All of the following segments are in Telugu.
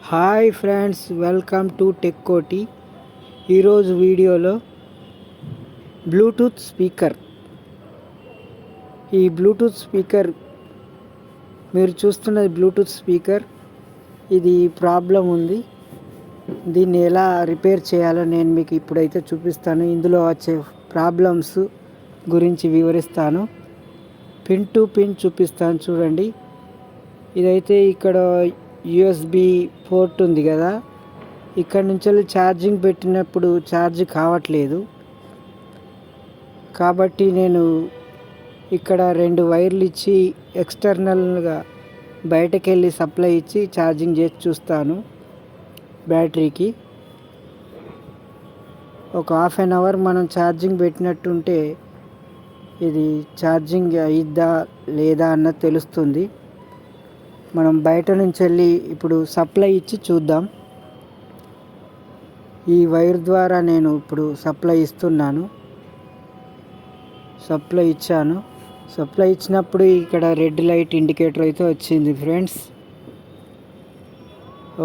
Hi friends, welcome to tech కోటి. ఈరోజు వీడియోలో బ్లూటూత్ స్పీకర్. ఈ బ్లూటూత్ స్పీకర్ మీరు చూస్తున్నది బ్లూటూత్ స్పీకర్. ఇది ప్రాబ్లం ఉంది. దీన్ని ఎలా రిపేర్ చేయాలో నేను మీకు ఇప్పుడైతే చూపిస్తాను. ఇందులో వచ్చే ప్రాబ్లమ్స్ గురించి వివరిస్తాను. పిన్ టు పిన్ చూపిస్తాను చూడండి. ఇదైతే ఇక్కడ యూఎస్బి పోర్ట్ ఉంది కదా, ఇక్కడ నుంచి ఛార్జింగ్ పెట్టినప్పుడు ఛార్జ్ కావట్లేదు. కాబట్టి నేను ఇక్కడ 2 వైర్లు ఇచ్చి ఎక్స్టర్నల్గా బయటకు వెళ్ళి సప్లై ఇచ్చి ఛార్జింగ్ చేసి చూస్తాను. బ్యాటరీకి ఒక హాఫ్ అన్ అవర్ మనం ఛార్జింగ్ పెట్టినట్టుంటే ఇది ఛార్జింగ్ అయిద్దా లేదా అన్నది తెలుస్తుంది. మనం బయట నుంచి వెళ్ళి ఇప్పుడు సప్లై ఇచ్చి చూద్దాం. ఈ వైర్ ద్వారా నేను ఇప్పుడు సప్లై ఇస్తున్నాను. సప్లై ఇచ్చాను. సప్లై ఇచ్చినప్పుడు ఇక్కడ రెడ్ లైట్ ఇండికేటర్ అయితే వచ్చింది ఫ్రెండ్స్.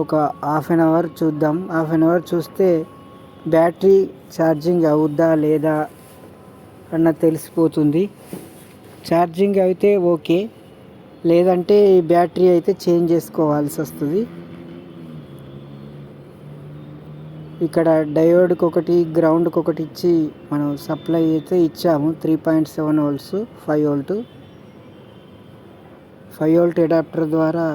ఒక హాఫ్ అన్ అవర్ చూద్దాం. హాఫ్ అన్ అవర్ చూస్తే బ్యాటరీ ఛార్జింగ్ అవుద్దా లేదా అన్న తెలిసిపోతుంది. ఛార్జింగ్ అయితే ఓకే, లేదంటే ఈ బ్యాటరీ అయితే చేంజ్ చేసుకోవాల్సి వస్తుంది. ఇక్కడ డయోడ్కి ఒకటి, గ్రౌండ్కి ఒకటి ఇచ్చి మనం సప్లై అయితే ఇచ్చాము. 3.7 వోల్ట్స్, 5 వోల్ట్ అడాప్టర్ ద్వారా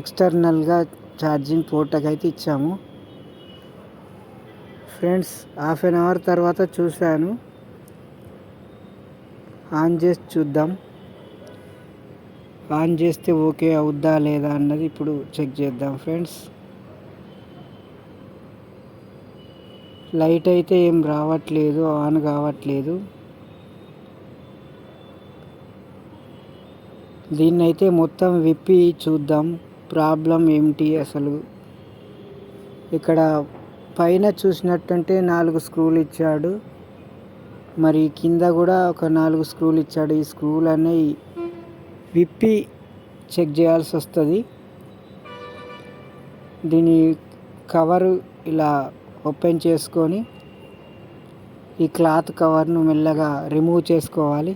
ఎక్స్టర్నల్గా ఛార్జింగ్ పోర్ట్కి అయితే ఇచ్చాము ఫ్రెండ్స్. హాఫ్ అన్ అవర్ తర్వాత చూశాను. ఆన్ చేసి చూద్దాం. ఆన్ చేస్తే ఓకే అవుద్దా లేదా అన్నది ఇప్పుడు చెక్ చేద్దాం ఫ్రెండ్స్. లైట్ అయితే ఏం రావట్లేదు, ఆన్ కావట్లేదు. దీన్నైతే మొత్తం విప్పి చూద్దాం ప్రాబ్లం ఏమిటి అసలు. ఇక్కడ పైన చూసినట్టుంటే 4 స్క్రూలు ఇచ్చాడు, మరి కింద కూడా ఒక 4 స్క్రూలు ఇచ్చాడు. ఈ స్క్రూలు అనేవి విప్పి చెక్ చేయాల్సి వస్తుంది. దీని కవరు ఇలా ఓపెన్ చేసుకొని ఈ క్లాత్ కవర్ను మెల్లగా రిమూవ్ చేసుకోవాలి.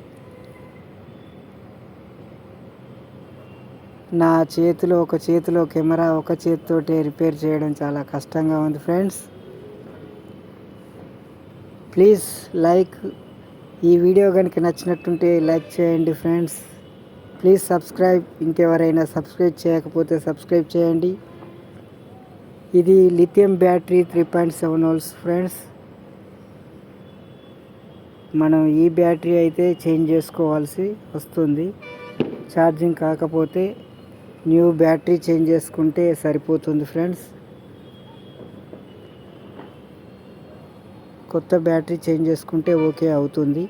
నా చేతిలో ఒక చేతిలో కెమెరా, ఒక చేతితోటే రిపేర్ చేయడం చాలా కష్టంగా ఉంది ఫ్రెండ్స్. ప్లీజ్ లైక్, ఈ వీడియో కనుక నచ్చినట్టుంటే లైక్ చేయండి ఫ్రెండ్స్. ప్లీజ్ సబ్స్క్రైబ్, ఇంకెవరైనా సబ్స్క్రైబ్ చేయకపోతే సబ్స్క్రైబ్ చేయండి. ఇది లిథియం బ్యాటరీ 3.7 వోల్ట్స్ ఫ్రెండ్స్. మనం ఈ బ్యాటరీ అయితే చేంజ్ చేసుకోవాల్సి వస్తుంది. ఛార్జింగ్ కాకపోతే న్యూ బ్యాటరీ చేంజ్ చేసుకుంటే సరిపోతుంది ఫ్రెండ్స్. కొత్త బ్యాటరీ చేంజ్ చేసుకుంటే ఓకే అవుతుంది.